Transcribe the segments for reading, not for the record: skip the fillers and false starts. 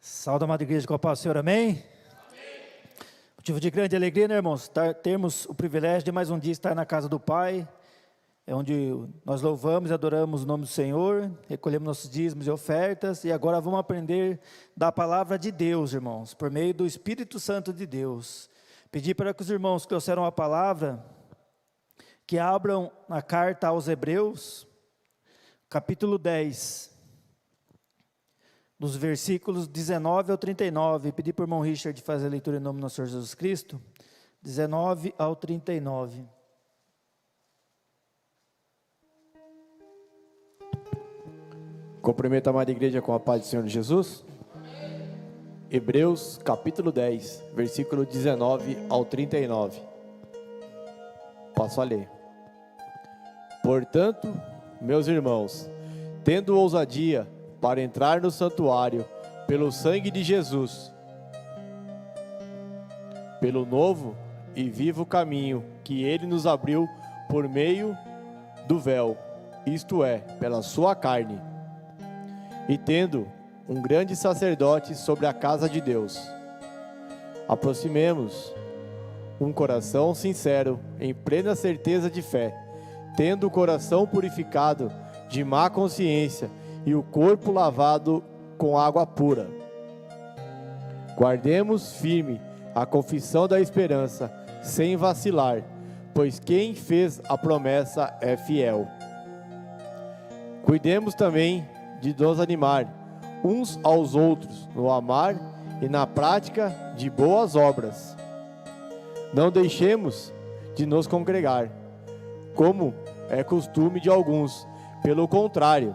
Salve, amada igreja, com a paz do Senhor, amém? Motivo de grande alegria, né, irmãos? Termos o privilégio de mais um dia estar na casa do Pai, é onde nós louvamos e adoramos o nome do Senhor, recolhemos nossos dízimos e ofertas, e agora vamos aprender da palavra de Deus, irmãos, por meio do Espírito Santo de Deus. Pedir para que os irmãos que trouxeram a palavra, que abram a carta aos Hebreus, capítulo 10, dos versículos 19 ao 39, pedi para o irmão Richard fazer a leitura em nome do nosso Senhor Jesus Cristo, 19 ao 39. Cumprimento a amada igreja com a paz do Senhor Jesus. Hebreus capítulo 10, versículo 19 ao 39. Passo a ler. Portanto, meus irmãos, tendo ousadia para entrar no santuário pelo sangue de Jesus, pelo novo e vivo caminho que ele nos abriu por meio do véu, isto é, pela sua carne, e tendo um grande sacerdote sobre a casa de Deus, aproximemo-nos um coração sincero, em plena certeza de fé, tendo o coração purificado de má consciência e o corpo lavado com água pura. Guardemos firme a confissão da esperança, sem vacilar, pois quem fez a promessa é fiel. Cuidemos também de nos animar uns aos outros no amar e na prática de boas obras. Não deixemos de nos congregar, como é costume de alguns. Pelo contrário,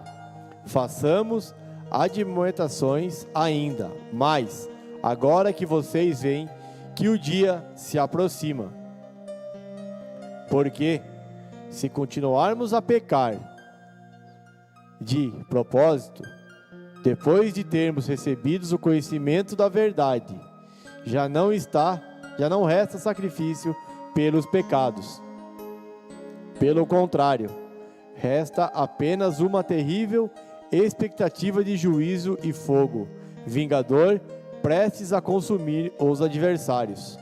façamos admoestações ainda, mas agora que vocês veem que o dia se aproxima. Porque se continuarmos a pecar de propósito, depois de termos recebido o conhecimento da verdade, já não resta sacrifício pelos pecados. Pelo contrário, resta apenas uma terrível expectativa de juízo e fogo, vingador, prestes a consumir os adversários.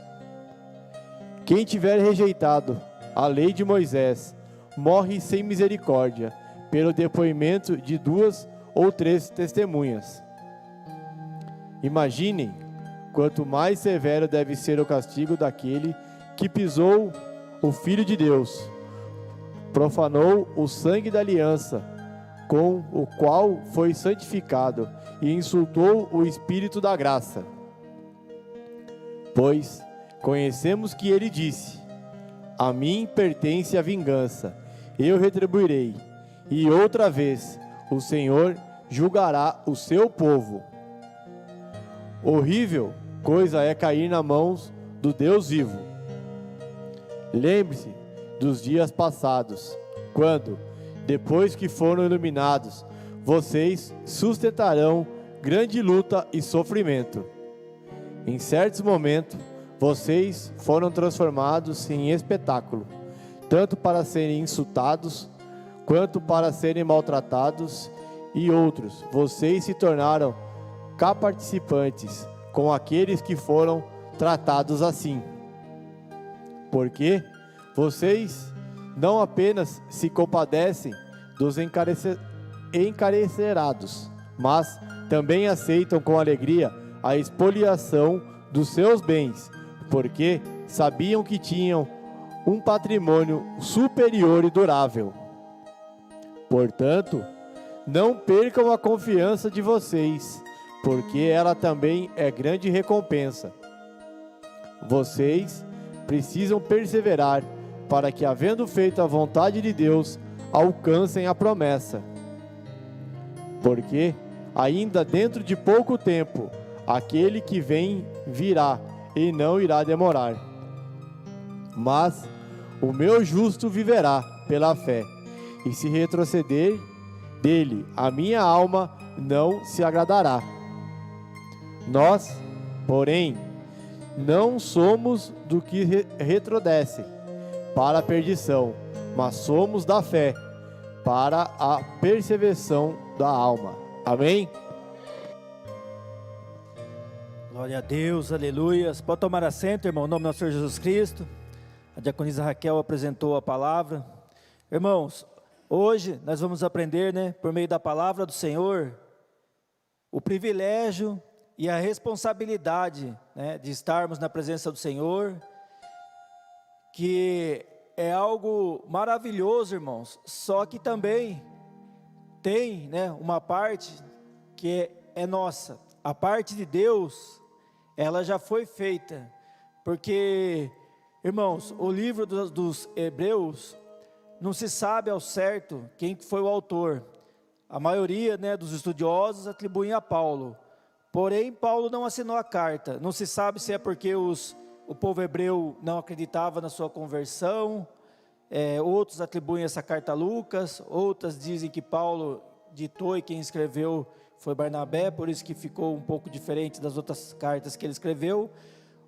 Quem tiver rejeitado a lei de Moisés, morre sem misericórdia, pelo depoimento de 2 ou 3 testemunhas. Imaginem quanto mais severo deve ser o castigo daquele que pisou o Filho de Deus, profanou o sangue da aliança, com o qual foi santificado, e insultou o Espírito da graça. Pois conhecemos que ele disse: a mim pertence a vingança, eu retribuirei, e outra vez o Senhor julgará o seu povo. Horrível coisa é cair nas mãos do Deus vivo. Lembre-se dos dias passados, quando, depois que foram iluminados, vocês sustentarão grande luta e sofrimento. Em certos momentos, vocês foram transformados em espetáculo, tanto para serem insultados, quanto para serem maltratados, e outros, vocês se tornaram coparticipantes com aqueles que foram tratados assim. Porque vocês não apenas se compadecem dos encarcerados, mas também aceitam com alegria a expoliação dos seus bens, porque sabiam que tinham um patrimônio superior e durável. Portanto, não percam a confiança de vocês, porque ela também é grande recompensa. Vocês precisam perseverar para que, havendo feito a vontade de Deus, alcancem a promessa. Porque, ainda dentro de pouco tempo, aquele que vem virá e não irá demorar. Mas o meu justo viverá pela fé, e se retroceder dele, a minha alma não se agradará. Nós, porém, não somos do que retrocedem para a perdição, mas somos da fé para a preservação da alma. Amém? Glória a Deus, aleluias. Pode tomar assento, irmão, em nome do nosso Senhor Jesus Cristo. A diaconisa Raquel apresentou a palavra. Irmãos, hoje nós vamos aprender, por meio da palavra do Senhor, o privilégio e a responsabilidade, de estarmos na presença do Senhor, que é algo maravilhoso, irmãos, só que também tem, uma parte que é nossa. A parte de Deus, ela já foi feita, porque, irmãos, o livro dos Hebreus, não se sabe ao certo quem foi o autor. A maioria, dos estudiosos atribuem a Paulo, porém Paulo não assinou a carta. Não se sabe se é porque o povo hebreu não acreditava na sua conversão, outros atribuem essa carta a Lucas, outras dizem que Paulo ditou e quem escreveu foi Barnabé, por isso que ficou um pouco diferente das outras cartas que ele escreveu.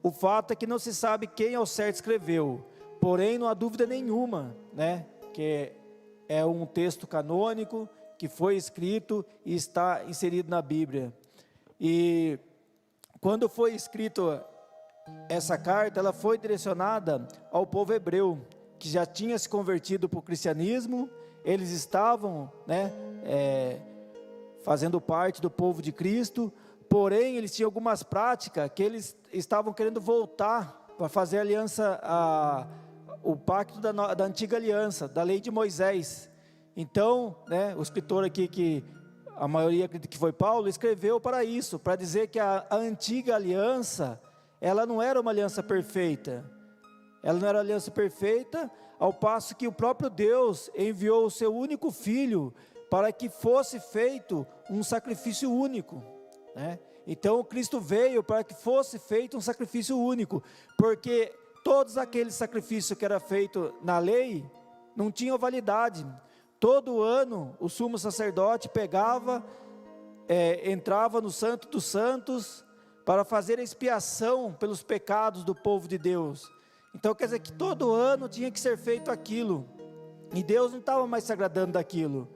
O fato é que não se sabe quem ao certo escreveu, porém não há dúvida nenhuma, que é um texto canônico, que foi escrito e está inserido na Bíblia. E quando foi escrito essa carta, ela foi direcionada ao povo hebreu, que já tinha se convertido para o cristianismo. Eles estavam, fazendo parte do povo de Cristo, porém eles tinham algumas práticas que eles estavam querendo voltar para fazer aliança, o pacto da antiga aliança, da lei de Moisés. Então, o escritor aqui, que a maioria acredita que foi Paulo, escreveu para isso, para dizer que a antiga aliança, ela não era uma aliança perfeita. Ela não era uma aliança perfeita, ao passo que o próprio Deus enviou o seu único filho para que fosse feito um sacrifício único, Então Cristo veio para que fosse feito um sacrifício único, porque todos aqueles sacrifícios que era feito na lei não tinham validade. Todo ano o sumo sacerdote pegava, entrava no Santo dos Santos para fazer a expiação pelos pecados do povo de Deus. Então quer dizer que todo ano tinha que ser feito aquilo, e Deus não estava mais se agradando daquilo,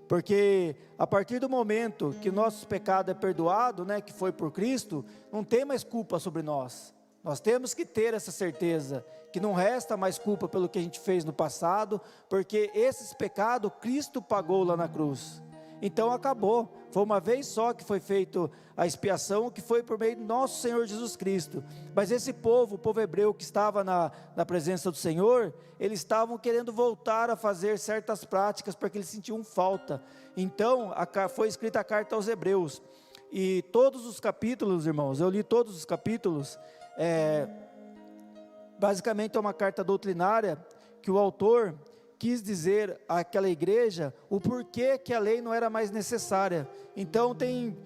porque a partir do momento que o nosso pecado é perdoado, que foi por Cristo, não tem mais culpa sobre nós. Nós temos que ter essa certeza, que não resta mais culpa pelo que a gente fez no passado, porque esses pecados Cristo pagou lá na cruz. Então acabou, foi uma vez só que foi feito a expiação, que foi por meio do nosso Senhor Jesus Cristo. Mas esse povo, o povo hebreu que estava na presença do Senhor, eles estavam querendo voltar a fazer certas práticas, porque eles sentiam falta. Então foi escrita a carta aos Hebreus, e todos os capítulos, irmãos, eu li todos os capítulos, basicamente é uma carta doutrinária, que o autor quis dizer àquela igreja o porquê que a lei não era mais necessária. Então tem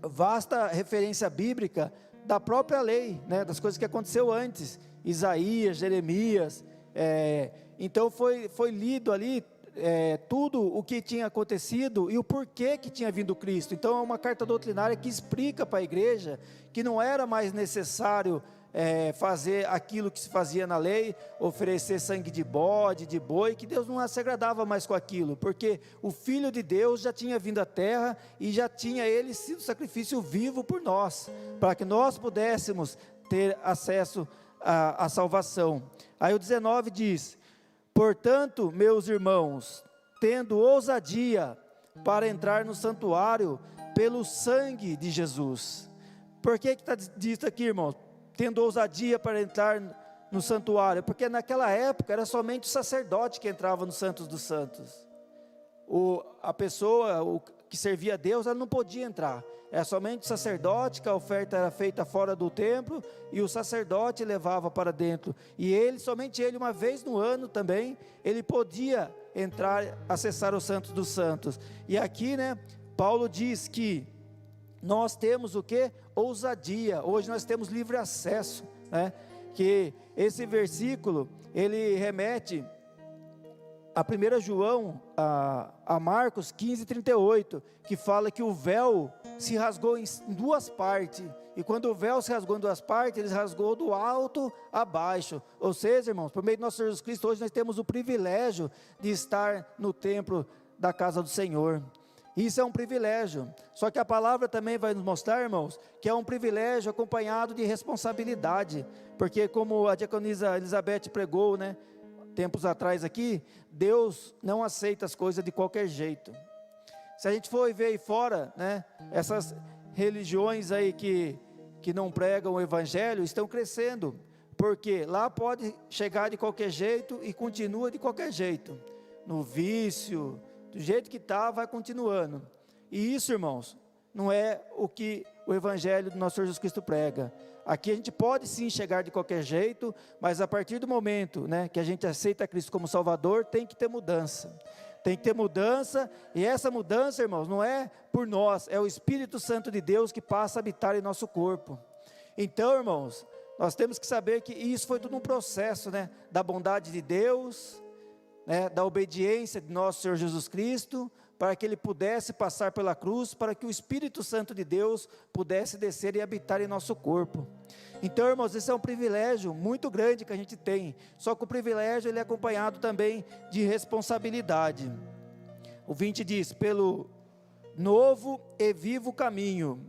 vasta referência bíblica da própria lei, das coisas que aconteceu antes, Isaías, Jeremias, então foi lido ali tudo o que tinha acontecido e o porquê que tinha vindo Cristo. Então é uma carta doutrinária que explica para a igreja que não era mais necessário fazer aquilo que se fazia na lei, oferecer sangue de bode, de boi, que Deus não se agradava mais com aquilo, porque o Filho de Deus já tinha vindo à terra e já tinha ele sido sacrifício vivo por nós, para que nós pudéssemos ter acesso à salvação. Aí o 19 diz: portanto, meus irmãos, tendo ousadia para entrar no santuário pelo sangue de Jesus. Por que está dito aqui, irmãos? Tendo ousadia para entrar no santuário, porque naquela época era somente o sacerdote que entrava no Santos dos Santos. A pessoa que servia a Deus, ela não podia entrar, era somente o sacerdote, que a oferta era feita fora do templo, e o sacerdote levava para dentro, e somente ele, uma vez no ano também, ele podia entrar, acessar o Santos dos Santos. E aqui, Paulo diz que nós temos o que? Ousadia. Hoje nós temos livre acesso, que esse versículo, ele remete a 1 João, a Marcos 15:38, que fala que o véu se rasgou em duas partes, e quando o véu se rasgou em duas partes, ele rasgou do alto a baixo. Ou seja, irmãos, por meio de nosso Senhor Jesus Cristo, hoje nós temos o privilégio de estar no templo da casa do Senhor. Isso é um privilégio. Só que a palavra também vai nos mostrar, irmãos, que é um privilégio acompanhado de responsabilidade. Porque como a diaconisa Elizabeth pregou, né, tempos atrás aqui, Deus não aceita as coisas de qualquer jeito. Se a gente for ver aí fora, né, essas religiões aí que não pregam o evangelho, estão crescendo. Porque lá pode chegar de qualquer jeito e continua de qualquer jeito. No vício, do jeito que está, vai continuando. E isso, irmãos, não é o que o evangelho do nosso Senhor Jesus Cristo prega. Aqui a gente pode sim chegar de qualquer jeito, mas a partir do momento, né, que a gente aceita Cristo como Salvador, tem que ter mudança. Tem que ter mudança, e essa mudança, irmãos, não é por nós, é o Espírito Santo de Deus que passa a habitar em nosso corpo. Então, irmãos, nós temos que saber que isso foi tudo um processo, né, da bondade de Deus, né, da obediência de nosso Senhor Jesus Cristo, para que Ele pudesse passar pela cruz, para que o Espírito Santo de Deus pudesse descer e habitar em nosso corpo. Então, irmãos, esse é um privilégio muito grande que a gente tem, só que o privilégio ele é acompanhado também de responsabilidade. O 20 diz, pelo novo e vivo caminho,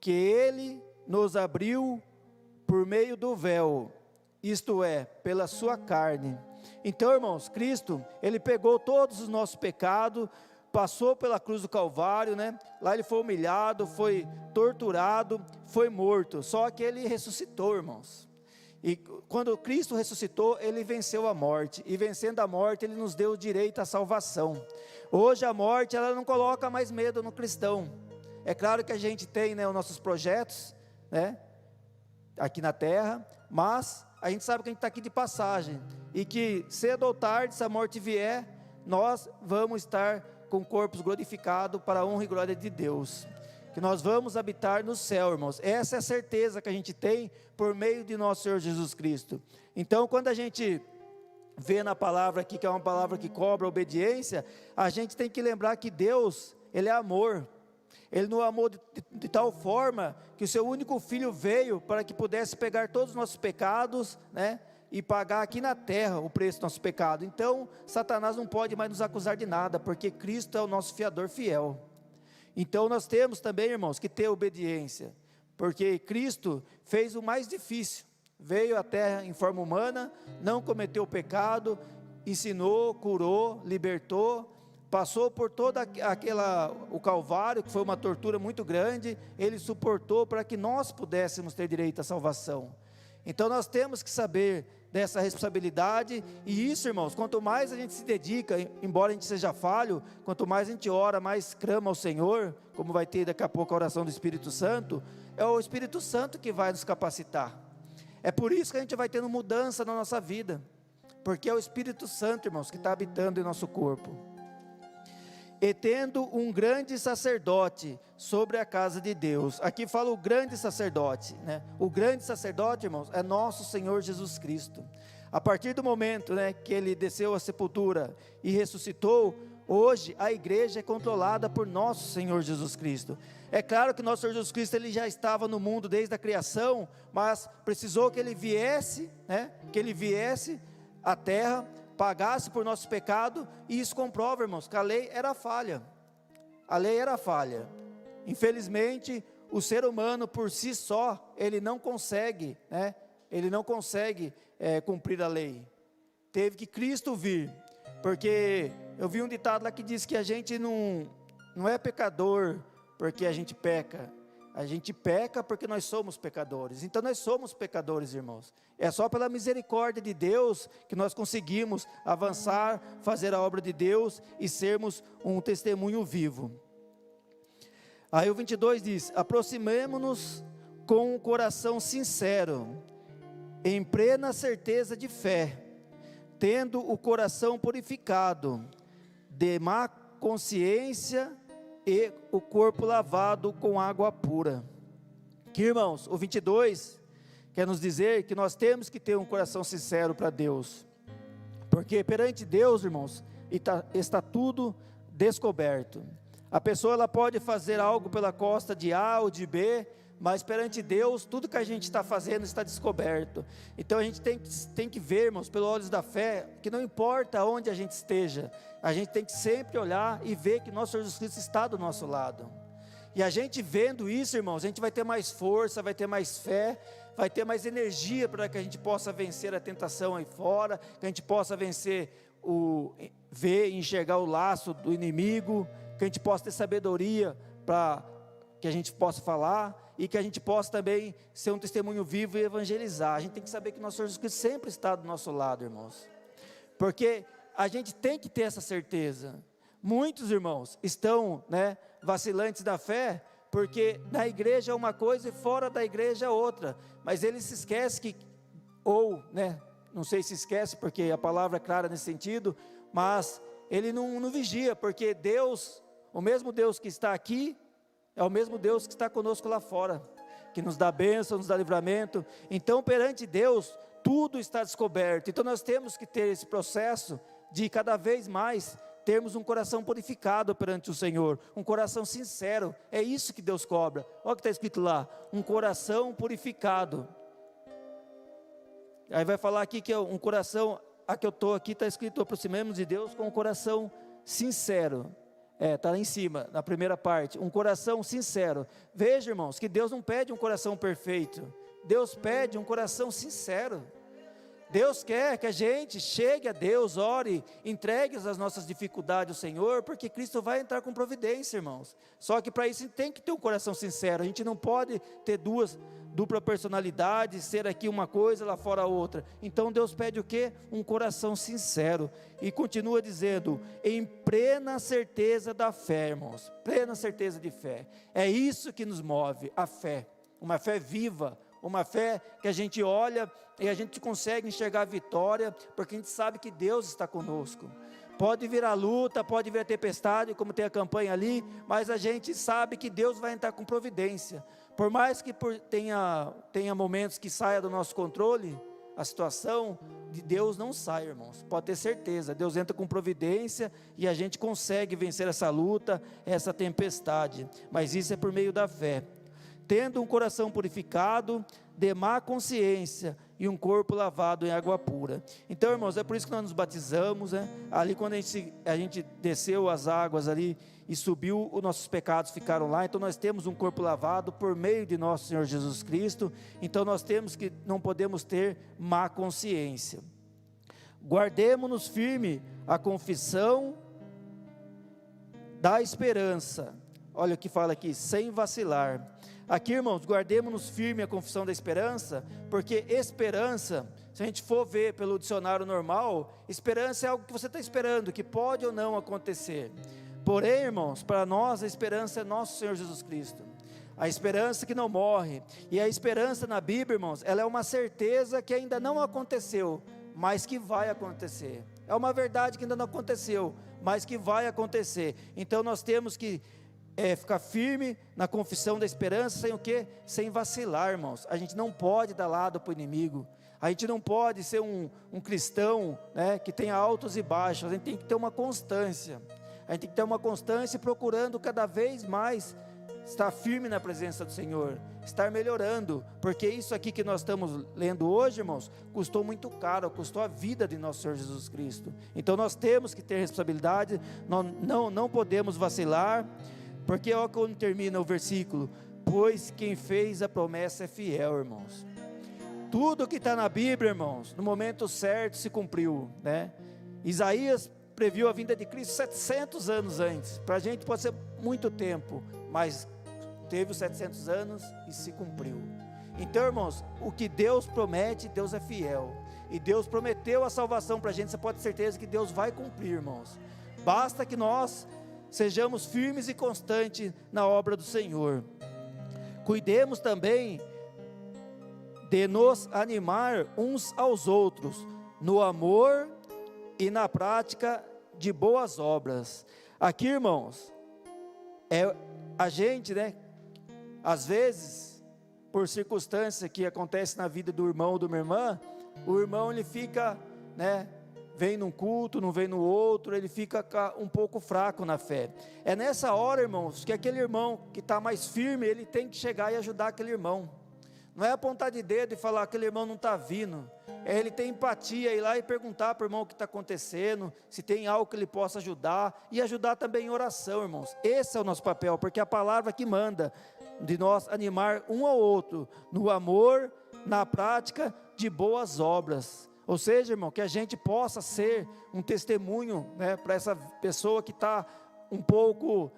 que Ele nos abriu por meio do véu, isto é, pela sua carne. Então, irmãos, Cristo, Ele pegou todos os nossos pecados, passou pela cruz do Calvário, né? Lá Ele foi humilhado, foi torturado, foi morto, só que Ele ressuscitou, irmãos. E quando Cristo ressuscitou, Ele venceu a morte, e vencendo a morte, Ele nos deu o direito à salvação. Hoje a morte, ela não coloca mais medo no cristão. É claro que a gente tem, né, os nossos projetos, né, aqui na terra, mas a gente sabe que a gente está aqui de passagem, e que cedo ou tarde, se a morte vier, nós vamos estar com corpos glorificados para a honra e glória de Deus, que nós vamos habitar no céu, irmãos. Essa é a certeza que a gente tem por meio de nosso Senhor Jesus Cristo. Então, quando a gente vê na palavra aqui, que é uma palavra que cobra obediência, a gente tem que lembrar que Deus, Ele é amor. Ele nos amou de tal forma, que o seu único Filho veio para que pudesse pegar todos os nossos pecados, né, e pagar aqui na terra o preço do nosso pecado. Então, Satanás não pode mais nos acusar de nada, porque Cristo é o nosso fiador fiel. Então, nós temos também, irmãos, que ter obediência, porque Cristo fez o mais difícil, veio à terra em forma humana, não cometeu pecado, ensinou, curou, libertou, passou por toda o Calvário, que foi uma tortura muito grande, Ele suportou para que nós pudéssemos ter direito à salvação. Então nós temos que saber dessa responsabilidade, e isso, irmãos, quanto mais a gente se dedica, embora a gente seja falho, quanto mais a gente ora, mais clama ao Senhor, como vai ter daqui a pouco a oração do Espírito Santo, é o Espírito Santo que vai nos capacitar. É por isso que a gente vai tendo mudança na nossa vida, porque é o Espírito Santo, irmãos, que está habitando em nosso corpo. E tendo um grande sacerdote sobre a casa de Deus. Aqui fala o grande sacerdote, né? O grande sacerdote, irmãos, é nosso Senhor Jesus Cristo. A partir do momento, né, que Ele desceu à sepultura e ressuscitou, hoje a igreja é controlada por nosso Senhor Jesus Cristo. É claro que nosso Senhor Jesus Cristo, Ele já estava no mundo desde a criação, mas precisou que Ele viesse, né, que Ele viesse à terra, pagasse por nosso pecado, e isso comprova, irmãos, que a lei era falha. A lei era falha. Infelizmente, o ser humano por si só, ele não consegue, né? Ele não consegue cumprir a lei. Teve que Cristo vir, porque eu vi um ditado lá que diz que a gente não é pecador porque a gente peca. A gente peca porque nós somos pecadores. Então nós somos pecadores, irmãos. É só pela misericórdia de Deus que nós conseguimos avançar, fazer a obra de Deus e sermos um testemunho vivo. Aí o 22 diz: aproximemo-nos com um coração sincero, em plena certeza de fé, tendo o coração purificado de má consciência e o corpo lavado com água pura. Que, irmãos, o 22 quer nos dizer que nós temos que ter um coração sincero para Deus, porque perante Deus, irmãos, está tudo descoberto. A pessoa ela pode fazer algo pela costa de A ou de B, mas perante Deus, tudo que a gente está fazendo está descoberto. Então a gente tem que ver, irmãos, pelos olhos da fé, que não importa onde a gente esteja, a gente tem que sempre olhar e ver que nosso Senhor Jesus Cristo está do nosso lado. E a gente vendo isso, irmãos, a gente vai ter mais força, vai ter mais fé, vai ter mais energia para que a gente possa vencer a tentação aí fora, que a gente possa vencer ver e enxergar o laço do inimigo, que a gente possa ter sabedoria para que a gente possa falar e que a gente possa também ser um testemunho vivo e evangelizar. A gente tem que saber que nosso Senhor Jesus Cristo sempre está do nosso lado, irmãos, porque a gente tem que ter essa certeza. Muitos irmãos estão, vacilantes da fé, porque na igreja é uma coisa e fora da igreja é outra, mas eles se esquecem não sei se esquece, porque a palavra é clara nesse sentido, mas ele não vigia, porque Deus, o mesmo Deus que está aqui, é o mesmo Deus que está conosco lá fora, que nos dá bênção, nos dá livramento. Então perante Deus, tudo está descoberto. Então nós temos que ter esse processo de cada vez mais termos um coração purificado perante o Senhor, um coração sincero. É isso que Deus cobra. Olha o que está escrito lá, um coração purificado. Aí vai falar aqui que é um coração, a que eu estou aqui está escrito, aproximemos de Deus com um coração sincero. Está lá em cima, na primeira parte, um coração sincero. Veja, irmãos, que Deus não pede um coração perfeito, Deus pede um coração sincero. Deus quer que a gente chegue a Deus, ore, entregue as nossas dificuldades ao Senhor, porque Cristo vai entrar com providência, irmãos. Só que para isso a gente tem que ter um coração sincero. A gente não pode ter dupla personalidade, ser aqui uma coisa, lá fora outra. Então Deus pede o quê? Um coração sincero. E continua dizendo, em plena certeza da fé, irmãos, plena certeza de fé. É isso que nos move, a fé, uma fé viva, uma fé que a gente olha e a gente consegue enxergar a vitória, porque a gente sabe que Deus está conosco. Pode vir a luta, pode vir a tempestade, como tem a campanha ali, mas a gente sabe que Deus vai entrar com providência. Por mais que tenha momentos que saia do nosso controle, a situação de Deus não sai, irmãos, pode ter certeza. Deus entra com providência e a gente consegue vencer essa luta, essa tempestade, mas isso é por meio da fé. Tendo um coração purificado, de má consciência e um corpo lavado em água pura. Então, irmãos, é por isso que nós nos batizamos, ali quando a gente desceu as águas ali e subiu, os nossos pecados ficaram lá. Então nós temos um corpo lavado por meio de nosso Senhor Jesus Cristo. Então não podemos ter má consciência. Guardemo-nos firme a confissão da esperança. Olha o que fala aqui, sem vacilar. Aqui, irmãos, guardemos-nos firme a confissão da esperança, porque esperança, se a gente for ver pelo dicionário normal, esperança é algo que você está esperando, que pode ou não acontecer. Porém, irmãos, para nós a esperança é nosso Senhor Jesus Cristo, a esperança que não morre. E a esperança na Bíblia, irmãos, ela é uma certeza que ainda não aconteceu, mas que vai acontecer. É uma verdade que ainda não aconteceu, mas que vai acontecer. Então nós temos que ficar firme na confissão da esperança, sem o quê? Sem vacilar, irmãos. A gente não pode dar lado para o inimigo, a gente não pode ser um cristão, que tenha altos e baixos. A gente tem que ter uma constância, a gente tem que ter uma constância procurando cada vez mais estar firme na presença do Senhor, estar melhorando, porque isso aqui que nós estamos lendo hoje, irmãos, custou muito caro, custou a vida de nosso Senhor Jesus Cristo. Então nós temos que ter responsabilidade, nós não podemos vacilar. Porque olha quando termina o versículo, pois quem fez a promessa é fiel, irmãos. Tudo que está na Bíblia, irmãos, no momento certo se cumpriu, Isaías previu a vinda de Cristo 700 anos antes. Para a gente pode ser muito tempo, mas teve os 700 anos e se cumpriu. Então, irmãos, o que Deus promete, Deus é fiel. E Deus prometeu a salvação para a gente, você pode ter certeza que Deus vai cumprir, irmãos. Basta que nós sejamos firmes e constantes na obra do Senhor. Cuidemos também de nos animar uns aos outros, no amor e na prática de boas obras. Aqui, irmãos, a gente, às vezes, por circunstância que acontece na vida do irmão ou de uma irmã, o irmão ele fica, vem num culto, não vem no outro, ele fica um pouco fraco na fé. É nessa hora, irmãos, que aquele irmão que está mais firme, ele tem que chegar e ajudar aquele irmão. Não é apontar de dedo e falar, aquele irmão não está vindo. É ele ter empatia, ir lá e perguntar para o irmão o que está acontecendo, se tem algo que ele possa ajudar, e ajudar também em oração, irmãos. Esse é o nosso papel, porque é a palavra que manda, de nós animar um ao outro, no amor, na prática de boas obras. Ou seja, irmão, que a gente possa ser um testemunho, né, para essa pessoa que está um pouco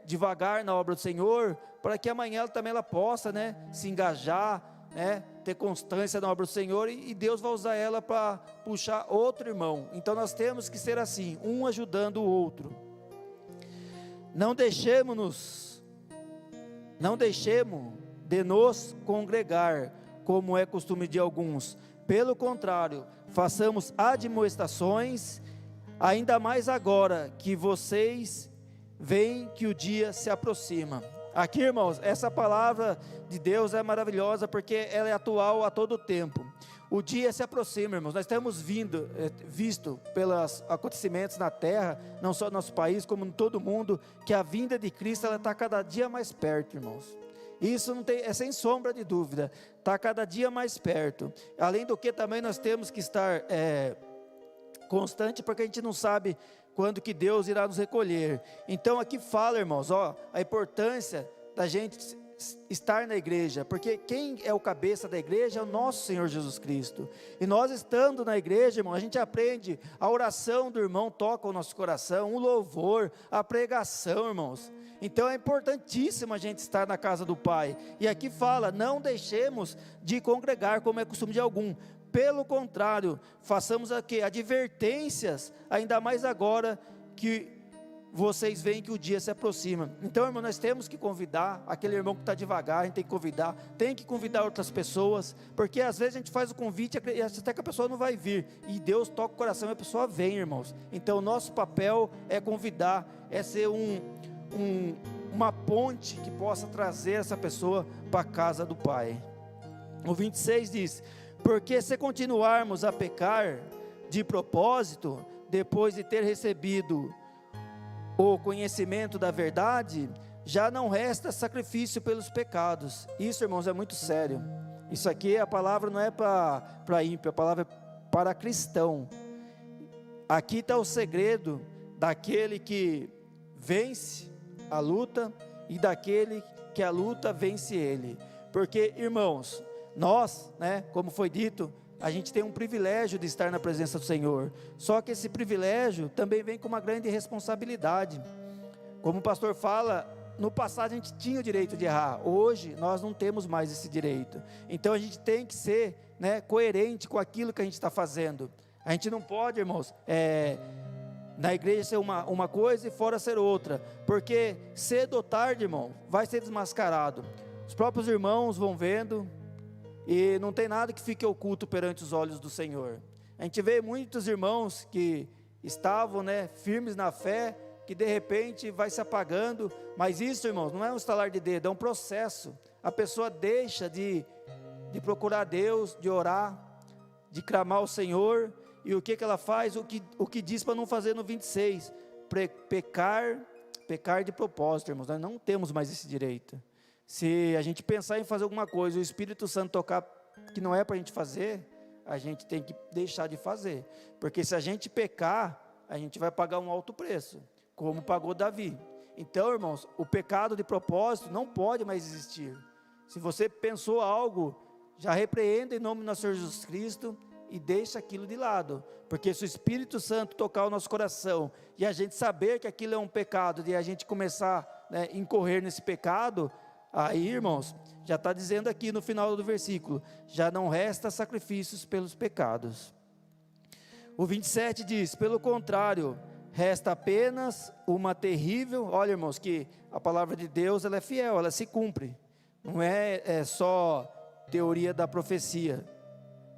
devagar na obra do Senhor, para que amanhã ela possa, né, se engajar, né, ter constância na obra do Senhor, e Deus vai usar ela para puxar outro irmão. Então nós temos que ser assim, um ajudando o outro. Não deixemos de nos congregar, como é costume de alguns. Pelo contrário, façamos admoestações, ainda mais agora que vocês veem que o dia se aproxima. Aqui, irmãos, essa palavra de Deus é maravilhosa, porque ela é atual a todo tempo. O dia se aproxima, irmãos. Nós temos visto pelos acontecimentos na terra, não só no nosso país, como em todo mundo, que a vinda de Cristo está cada dia mais perto, irmãos. Isso é sem sombra de dúvida, está cada dia mais perto. Além do que também nós temos que estar constante, porque a gente não sabe quando que Deus irá nos recolher. Então aqui fala, irmãos, a importância da gente estar na igreja, porque quem é o cabeça da igreja é o nosso Senhor Jesus Cristo. E nós estando na igreja, irmão, a gente aprende, a oração do irmão toca o nosso coração, o louvor, a pregação, irmãos. Então é importantíssimo a gente estar na casa do Pai. E aqui fala, não deixemos de congregar, como é costume de algum. Pelo contrário, façamos aqui advertências, ainda mais agora que vocês veem que o dia se aproxima. Então, irmão, nós temos que convidar aquele irmão que está devagar, a gente tem que convidar outras pessoas, porque às vezes a gente faz o convite e até que a pessoa não vai vir, e Deus toca o coração e a pessoa vem, irmãos. Então o nosso papel é convidar, é ser uma ponte que possa trazer essa pessoa para a casa do Pai. O 26 diz, porque se continuarmos a pecar de propósito, depois de ter recebido o conhecimento da verdade, já não resta sacrifício pelos pecados. Isso, irmãos, é muito sério. Isso aqui, a palavra não é para ímpio, a palavra é para cristão. Aqui está o segredo daquele que vence a luta e daquele que a luta vence ele. Porque, irmãos, nós, né, como foi dito, a gente tem um privilégio de estar na presença do Senhor, só que esse privilégio também vem com uma grande responsabilidade. Como o pastor fala, no passado a gente tinha o direito de errar, hoje nós não temos mais esse direito. Então a gente tem que ser, né, coerente com aquilo que a gente está fazendo. A gente não pode, irmãos, na igreja ser uma coisa e fora ser outra, porque cedo ou tarde, irmão, vai ser desmascarado. Os próprios irmãos vão vendo, e não tem nada que fique oculto perante os olhos do Senhor. A gente vê muitos irmãos que estavam, né, firmes na fé, que de repente vai se apagando, mas isso, irmãos, não é um estalar de dedo, é um processo. A pessoa deixa de procurar Deus, de orar, de clamar ao Senhor, e o que ela faz? O que diz para não fazer no 26, pecar de propósito, irmãos. Nós não temos mais esse direito. Se a gente pensar em fazer alguma coisa, o Espírito Santo tocar que não é para a gente fazer, a gente tem que deixar de fazer, porque se a gente pecar, a gente vai pagar um alto preço, como pagou Davi. Então, irmãos, o pecado de propósito não pode mais existir. Se você pensou algo, já repreenda em nome do nosso Senhor Jesus Cristo e deixa aquilo de lado, porque se o Espírito Santo tocar o nosso coração e a gente saber que aquilo é um pecado, e a gente começar, né, incorrer nesse pecado, aí, irmãos, já está dizendo aqui no final do versículo, já não resta sacrifícios pelos pecados. O 27 diz, pelo contrário, resta apenas uma terrível, olha, irmãos, que a palavra de Deus, ela é fiel, ela se cumpre, não é só teoria da profecia,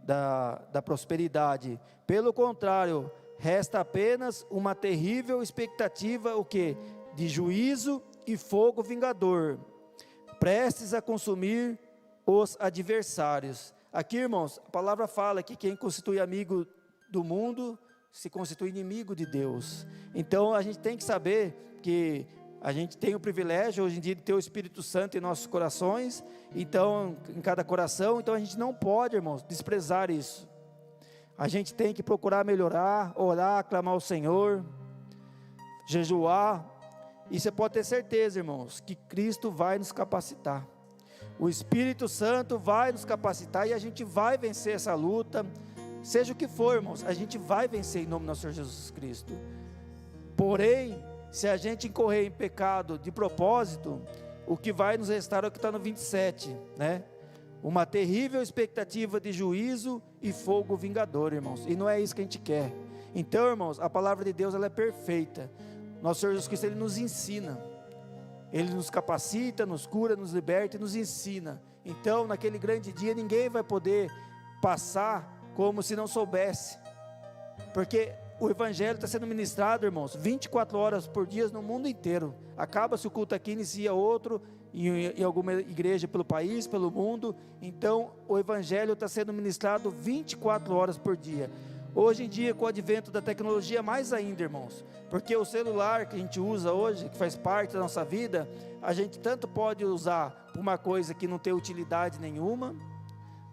da prosperidade. Pelo contrário, resta apenas uma terrível expectativa, o quê? De juízo e fogo vingador, prestes a consumir os adversários. Aqui, irmãos, a palavra fala que quem constitui amigo do mundo se constitui inimigo de Deus. Então a gente tem que saber que a gente tem o privilégio hoje em dia de ter o Espírito Santo em nossos corações, então em cada coração, então a gente não pode, irmãos, desprezar isso. A gente tem que procurar melhorar, orar, clamar ao Senhor, jejuar, e você pode ter certeza, irmãos, que Cristo vai nos capacitar. O Espírito Santo vai nos capacitar e a gente vai vencer essa luta, seja o que for, irmãos, a gente vai vencer em nome do nosso Senhor Jesus Cristo. Porém, se a gente incorrer em pecado de propósito, o que vai nos restar é o que está no 27, né? Uma terrível expectativa de juízo e fogo vingador, irmãos, e não é isso que a gente quer. Então, irmãos, a palavra de Deus, ela é perfeita. Nosso Senhor Jesus Cristo, Ele nos ensina, Ele nos capacita, nos cura, nos liberta e nos ensina. Então, naquele grande dia, ninguém vai poder passar como se não soubesse, porque o Evangelho está sendo ministrado, irmãos, 24 horas por dia no mundo inteiro. Acaba-se o culto aqui, inicia outro, em alguma igreja pelo país, pelo mundo. Então o Evangelho está sendo ministrado 24 horas por dia. Hoje em dia, com o advento da tecnologia, mais ainda, irmãos, porque o celular que a gente usa hoje, que faz parte da nossa vida, a gente tanto pode usar por uma coisa que não tem utilidade nenhuma,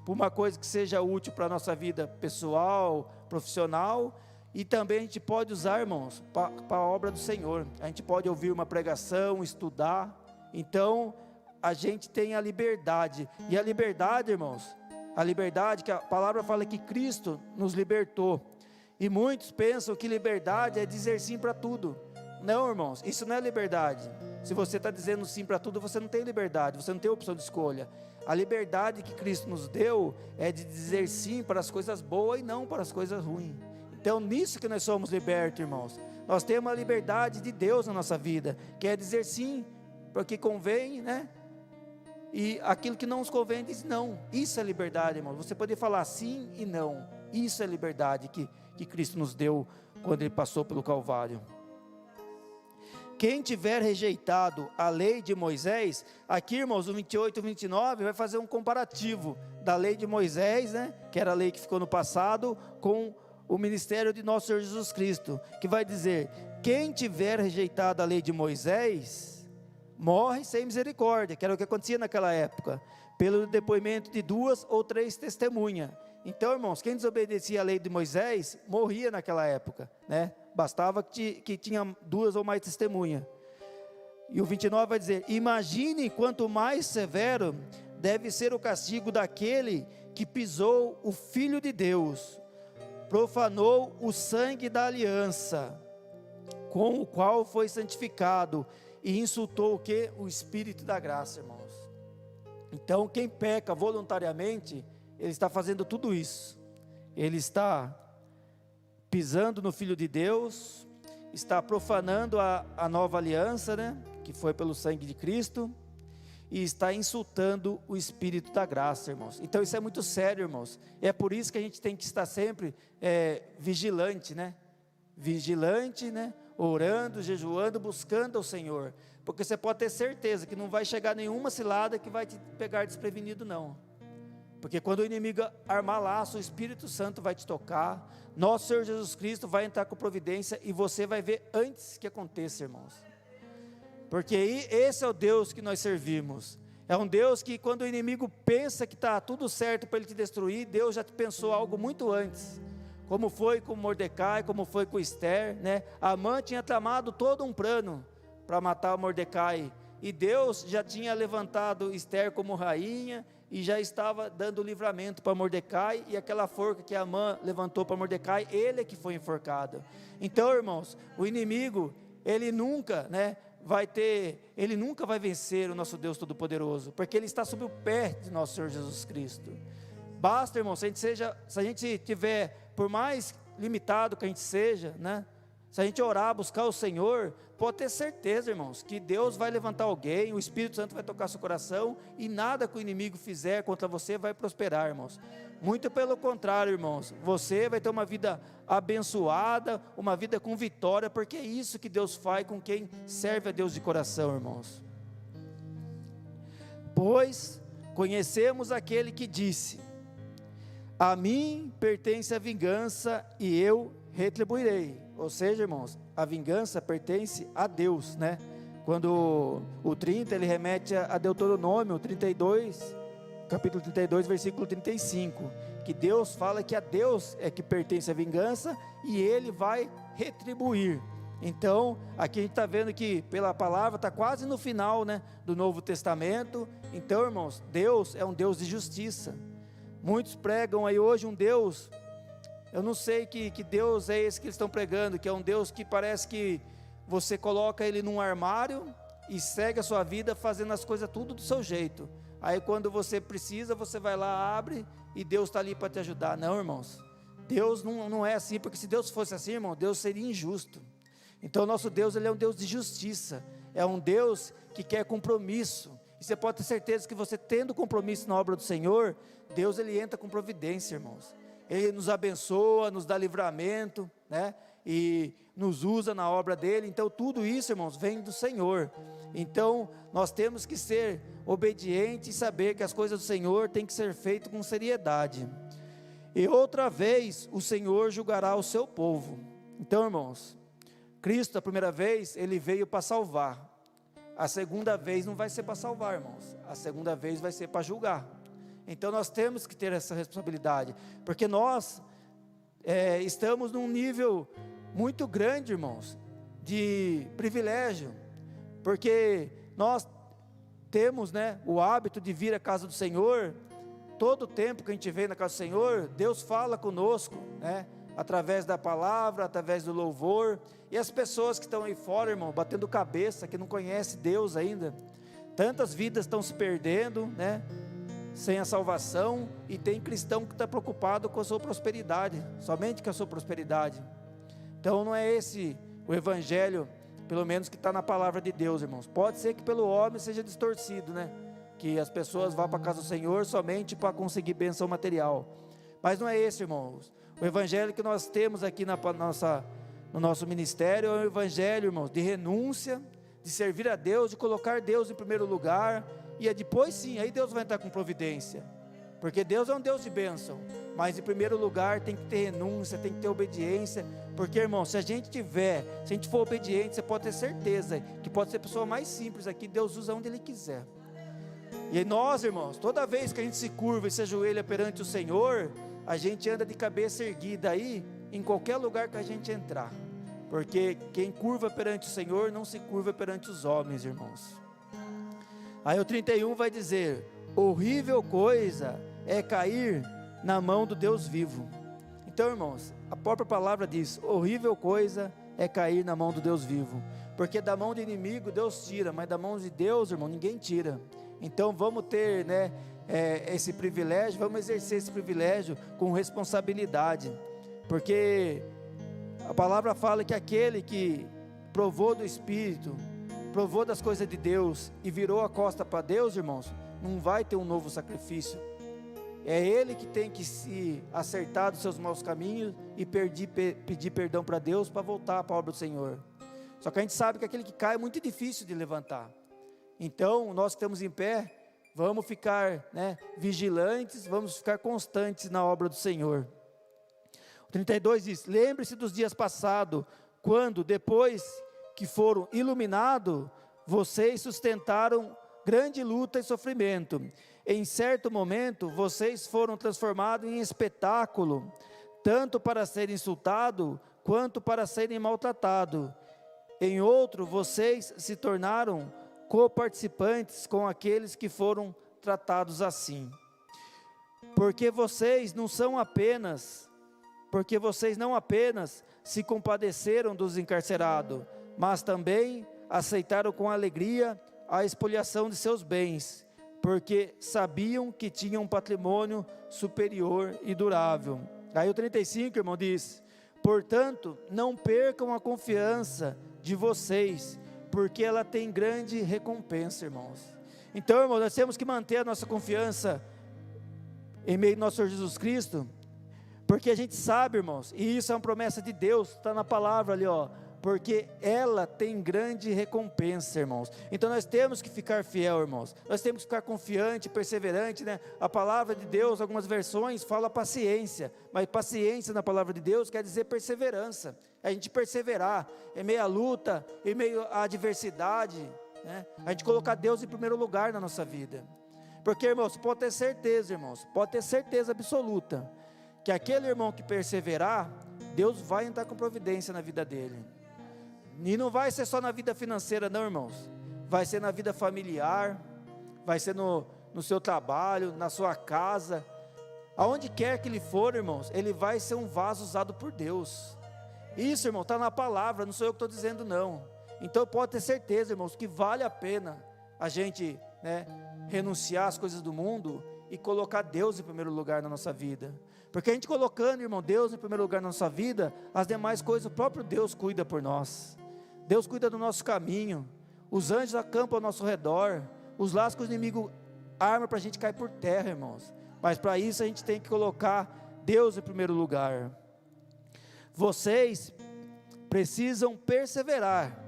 por uma coisa que seja útil para a nossa vida pessoal, profissional, e também a gente pode usar, irmãos, para a obra do Senhor. A gente pode ouvir uma pregação, estudar. Então a gente tem a liberdade, e a liberdade, irmãos, a liberdade que a palavra fala que Cristo nos libertou, e muitos pensam que liberdade é dizer sim para tudo. Não, irmãos, isso não é liberdade. Se você está dizendo sim para tudo, você não tem liberdade, você não tem opção de escolha. A liberdade que Cristo nos deu é de dizer sim para as coisas boas e não para as coisas ruins. Então nisso que nós somos libertos, irmãos. Nós temos a liberdade de Deus na nossa vida, que é dizer sim para o que convém, né? E aquilo que não nos convém, diz não. Isso é liberdade, irmão. Você poder falar sim e não. Isso é liberdade que Cristo nos deu quando Ele passou pelo Calvário. Quem tiver rejeitado a lei de Moisés, aqui, irmãos, no 28 e 29, vai fazer um comparativo da lei de Moisés, né? Que era a lei que ficou no passado, com o ministério de nosso Senhor Jesus Cristo, que vai dizer: quem tiver rejeitado a lei de Moisés, morre sem misericórdia, que era o que acontecia naquela época, pelo depoimento de 2 ou 3 testemunhas. Então, irmãos, quem desobedecia a lei de Moisés, morria naquela época, né? Bastava que tinha 2 ou mais testemunhas. E o 29 vai dizer: imagine quanto mais severo deve ser o castigo daquele que pisou o Filho de Deus, profanou o sangue da aliança, com o qual foi santificado, e insultou o que? O Espírito da graça, irmãos. Então quem peca voluntariamente, ele está fazendo tudo isso. Ele está pisando no Filho de Deus, está profanando a nova aliança, né? Que foi pelo sangue de Cristo, e está insultando o Espírito da graça, irmãos. Então isso é muito sério, irmãos. É por isso que a gente tem que estar sempre vigilante, né? Vigilante, né? Orando, jejuando, buscando ao Senhor, porque você pode ter certeza que não vai chegar nenhuma cilada que vai te pegar desprevenido, não. Porque quando o inimigo armar laço, o Espírito Santo vai te tocar, nosso Senhor Jesus Cristo vai entrar com providência, e você vai ver antes que aconteça, irmãos. Porque esse é o Deus que nós servimos. É um Deus que, quando o inimigo pensa que está tudo certo para ele te destruir, Deus já pensou algo muito antes. Como foi com Mordecai, como foi com Esther, né? Amã tinha tramado todo um plano para matar Mordecai, e Deus já tinha levantado Esther como rainha, e já estava dando livramento para Mordecai, e aquela forca que Amã levantou para Mordecai, ele é que foi enforcado. Então, irmãos, o inimigo, ele nunca vai vencer o nosso Deus Todo-Poderoso, porque ele está sob o pé de nosso Senhor Jesus Cristo. Basta, irmão, se a gente tiver, por mais limitado que a gente seja, né? Se a gente orar, buscar o Senhor, pode ter certeza, irmãos, que Deus vai levantar alguém, o Espírito Santo vai tocar seu coração, e nada que o inimigo fizer contra você vai prosperar, irmãos. Muito pelo contrário, irmãos, você vai ter uma vida abençoada, uma vida com vitória, porque é isso que Deus faz com quem serve a Deus de coração, irmãos. Pois conhecemos aquele que disse: a mim pertence a vingança e eu retribuirei. Ou seja, irmãos, a vingança pertence a Deus, né? Quando o 30, ele remete a Deuteronômio 32, capítulo 32, versículo 35, que Deus fala que a Deus é que pertence a vingança e Ele vai retribuir. Então, aqui a gente está vendo que pela palavra, está quase no final, né, do Novo Testamento. Então, irmãos, Deus é um Deus de justiça. Muitos pregam aí hoje um Deus, eu não sei que Deus é esse que eles estão pregando, que é um Deus que parece que você coloca ele num armário e segue a sua vida fazendo as coisas tudo do seu jeito. Aí quando você precisa, você vai lá, abre e Deus está ali para te ajudar. Não, irmãos, Deus não é assim, porque se Deus fosse assim, irmão, Deus seria injusto. Então nosso Deus, ele é um Deus de justiça, é um Deus que quer compromisso. E você pode ter certeza que você tendo compromisso na obra do Senhor, Deus, ele entra com providência, irmãos. Ele nos abençoa, nos dá livramento, né? E nos usa na obra dele. Então tudo isso, irmãos, vem do Senhor. Então nós temos que ser obedientes e saber que as coisas do Senhor têm que ser feitas com seriedade. E outra vez o Senhor julgará o seu povo. Então, irmãos, Cristo, a primeira vez, ele veio para salvar. A segunda vez não vai ser para salvar, irmãos. A segunda vez vai ser para julgar. Então nós temos que ter essa responsabilidade, porque nós estamos num nível muito grande, irmãos, de privilégio, porque nós temos, né, o hábito de vir à casa do Senhor. Todo o tempo que a gente vem na casa do Senhor, Deus fala conosco, né, através da palavra, através do louvor. E as pessoas que estão aí fora, irmão, batendo cabeça, que não conhecem Deus ainda, tantas vidas estão se perdendo, né, sem a salvação. E tem cristão que está preocupado com a sua prosperidade, somente com a sua prosperidade. Então não é esse o evangelho, pelo menos que está na palavra de Deus, irmãos. Pode ser que pelo homem seja distorcido, né, que as pessoas vão para a casa do Senhor somente para conseguir bênção material, mas não é esse, irmãos. O evangelho que nós temos aqui no nosso ministério é um evangelho, irmãos, de renúncia, de servir a Deus, de colocar Deus em primeiro lugar. E depois sim, aí Deus vai entrar com providência, porque Deus é um Deus de bênção. Mas em primeiro lugar tem que ter renúncia, tem que ter obediência. Porque, irmão, se a gente for obediente, você pode ter certeza que pode ser a pessoa mais simples aqui, Deus usa onde Ele quiser. E nós, irmãos, toda vez que a gente se curva e se ajoelha perante o Senhor, a gente anda de cabeça erguida aí, em qualquer lugar que a gente entrar. Porque quem curva perante o Senhor, não se curva perante os homens, irmãos. Aí o 31 vai dizer: horrível coisa é cair na mão do Deus vivo. Então, irmãos, a própria palavra diz: horrível coisa é cair na mão do Deus vivo. Porque da mão do inimigo Deus tira, mas da mão de Deus, irmão, ninguém tira. Então vamos ter, né, esse privilégio, vamos exercer esse privilégio com responsabilidade. Porque a palavra fala que aquele que provou do Espírito, provou das coisas de Deus e virou a costa para Deus, irmãos, não vai ter um novo sacrifício. É ele que tem que se acertar dos seus maus caminhos e pedir perdão para Deus, para voltar para a obra do Senhor. Só que a gente sabe que aquele que cai é muito difícil de levantar. Então nós que estamos em pé, vamos ficar, né, vigilantes, vamos ficar constantes na obra do Senhor. O 32 diz: lembre-se dos dias passados, quando depois que foram iluminados, vocês sustentaram grande luta e sofrimento. Em certo momento, vocês foram transformados em espetáculo, tanto para serem insultados, quanto para serem maltratados. Em outro, vocês se tornaram coparticipantes com aqueles que foram tratados assim. Porque vocês não apenas se compadeceram dos encarcerados, mas também aceitaram com alegria a expoliação de seus bens, porque sabiam que tinham um patrimônio superior e durável. Aí o 35, irmão, diz: portanto, não percam a confiança de vocês, porque ela tem grande recompensa, irmãos. Então, irmãos, nós temos que manter a nossa confiança em meio ao nosso Senhor Jesus Cristo, porque a gente sabe, irmãos, e isso é uma promessa de Deus, está na palavra ali, ó, porque ela tem grande recompensa, irmãos. Então nós temos que ficar fiel, irmãos. Nós temos que ficar confiante, perseverante, né? A palavra de Deus, algumas versões fala paciência, mas paciência na palavra de Deus quer dizer perseverança. É a gente perseverar em meio à luta, em meio à adversidade, né? A gente colocar Deus em primeiro lugar na nossa vida. Porque, irmãos, pode ter certeza, irmãos, pode ter certeza absoluta, que aquele irmão que perseverar, Deus vai entrar com providência na vida dele. E não vai ser só na vida financeira não, irmãos. Vai ser na vida familiar, vai ser no seu trabalho, na sua casa. Aonde quer que ele for, irmãos, ele vai ser um vaso usado por Deus. Isso, irmão, está na palavra, não sou eu que estou dizendo não. Então pode ter certeza, irmãos, que vale a pena a gente, né, renunciar às coisas do mundo e colocar Deus em primeiro lugar na nossa vida. Porque a gente colocando, irmão, Deus em primeiro lugar na nossa vida, as demais coisas o próprio Deus cuida por nós. Deus cuida do nosso caminho, os anjos acampam ao nosso redor, os laços que o inimigo arma para a gente cair por terra, irmãos. Mas para isso a gente tem que colocar Deus em primeiro lugar. Vocês precisam perseverar,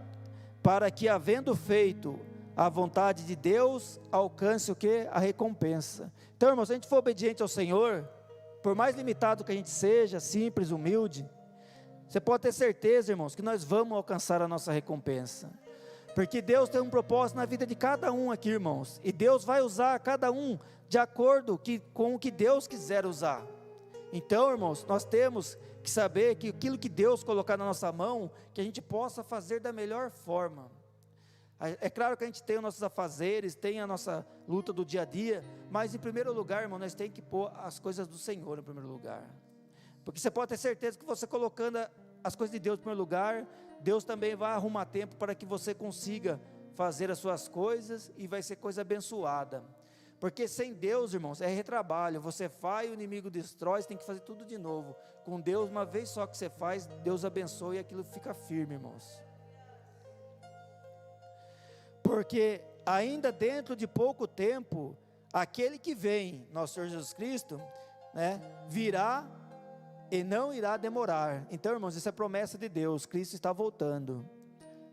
para que, havendo feito a vontade de Deus, alcance o que? A recompensa. Então, irmãos, se a gente for obediente ao Senhor, por mais limitado que a gente seja, simples, humilde, você pode ter certeza, irmãos, que nós vamos alcançar a nossa recompensa. Porque Deus tem um propósito na vida de cada um aqui, irmãos. E Deus vai usar cada um de acordo com o que Deus quiser usar. Então, irmãos, nós temos que saber que aquilo que Deus colocar na nossa mão, que a gente possa fazer da melhor forma. É claro que a gente tem os nossos afazeres, tem a nossa luta do dia a dia, mas em primeiro lugar, irmão, nós temos que pôr as coisas do Senhor em primeiro lugar. Porque você pode ter certeza que você colocando as coisas de Deus em primeiro lugar, Deus também vai arrumar tempo para que você consiga fazer as suas coisas e vai ser coisa abençoada. Porque sem Deus, irmãos, é retrabalho. Você faz, o inimigo destrói, você tem que fazer tudo de novo. Com Deus, uma vez só que você faz, Deus abençoa e aquilo fica firme, irmãos. Porque ainda dentro de pouco tempo, aquele que vem, nosso Senhor Jesus Cristo, né, virá e não irá demorar. Então, irmãos, isso é promessa de Deus, Cristo está voltando.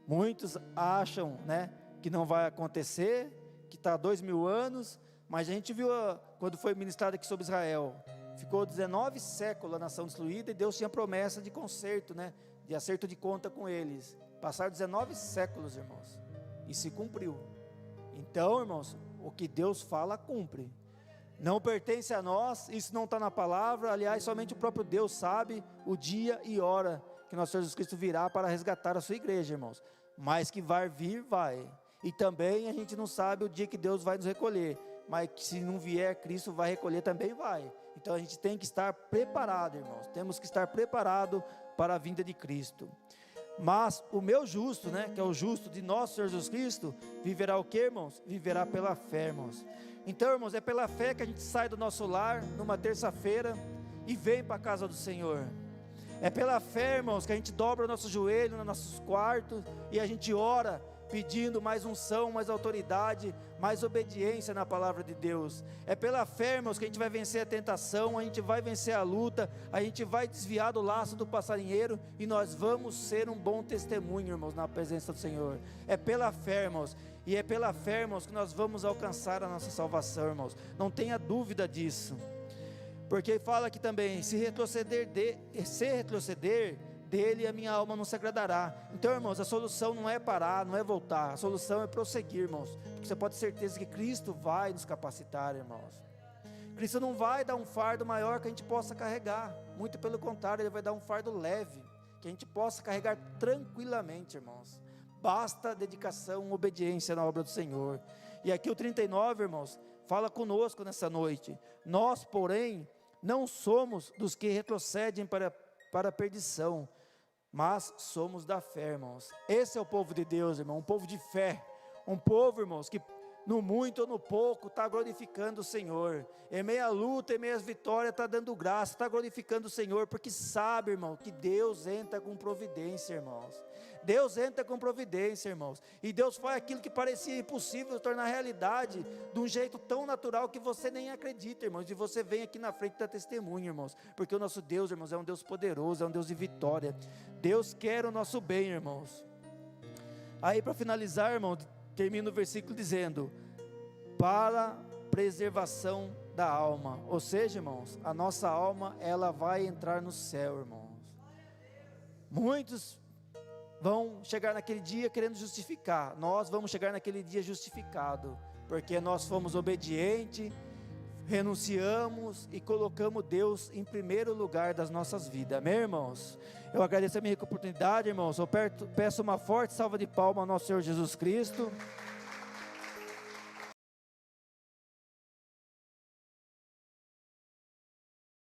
Muitos acham, né, que não vai acontecer, que está 2000 anos, mas a gente viu quando foi ministrado aqui sobre Israel, ficou 19 séculos a nação destruída e Deus tinha promessa de conserto, né, de acerto de conta com eles. Passaram 19 séculos, irmãos, e se cumpriu. Então, irmãos, o que Deus fala, cumpre. Não pertence a nós, isso não está na palavra. Aliás, somente o próprio Deus sabe o dia e hora que nosso Senhor Jesus Cristo virá para resgatar a sua igreja, irmãos. Mas que vai vir, vai. E também a gente não sabe o dia que Deus vai nos recolher, mas que se não vier Cristo vai recolher, também vai. Então a gente tem que estar preparado, irmãos. Temos que estar preparado para a vinda de Cristo. Mas o meu justo, né, que é o justo de nosso Senhor Jesus Cristo, viverá o que, irmãos? Viverá pela fé, irmãos. Então, irmãos, é pela fé que a gente sai do nosso lar numa terça-feira e vem para a casa do Senhor. É pela fé, irmãos, que a gente dobra o nosso joelho nos nossos quartos e a gente ora pedindo mais unção, mais autoridade, mais obediência na palavra de Deus. É pela fé, irmãos, que a gente vai vencer a tentação, a gente vai vencer a luta, a gente vai desviar do laço do passarinheiro e nós vamos ser um bom testemunho, irmãos, na presença do Senhor. É pela fé, irmãos, e é pela fé, irmãos, que nós vamos alcançar a nossa salvação, irmãos. Não tenha dúvida disso. Porque fala aqui também, se retroceder dele a minha alma não se agradará. Então, irmãos, a solução não é parar, não é voltar, a solução é prosseguir, irmãos, porque você pode ter certeza que Cristo vai nos capacitar, irmãos. Cristo não vai dar um fardo maior que a gente possa carregar, muito pelo contrário, Ele vai dar um fardo leve, que a gente possa carregar tranquilamente, irmãos. Basta dedicação, obediência na obra do Senhor. E aqui o 39, irmãos, fala conosco nessa noite. Nós, porém, não somos dos que retrocedem para a perdição, mas somos da fé, irmãos. Esse é o povo de Deus, irmão, um povo de fé, um povo, irmãos, que no muito ou no pouco, está glorificando o Senhor. Em meio à luta, em meio às vitórias, está dando graça, está glorificando o Senhor, porque sabe, irmão, que Deus entra com providência, irmãos. Deus entra com providência, irmãos. E Deus faz aquilo que parecia impossível tornar realidade, de um jeito tão natural que você nem acredita, irmãos. E você vem aqui na frente da testemunha, irmãos. Porque o nosso Deus, irmãos, é um Deus poderoso, é um Deus de vitória. Deus quer o nosso bem, irmãos. Aí, para finalizar, irmão, termina o versículo dizendo: para preservação da alma. Ou seja, irmãos, a nossa alma, ela vai entrar no céu, irmãos. Muitos vão chegar naquele dia querendo justificar. Nós vamos chegar naquele dia justificado, porque nós fomos obedientes, renunciamos e colocamos Deus em primeiro lugar das nossas vidas. Amém, irmãos? Eu agradeço a minha oportunidade, irmãos. Eu peço uma forte salva de palmas ao nosso Senhor Jesus Cristo.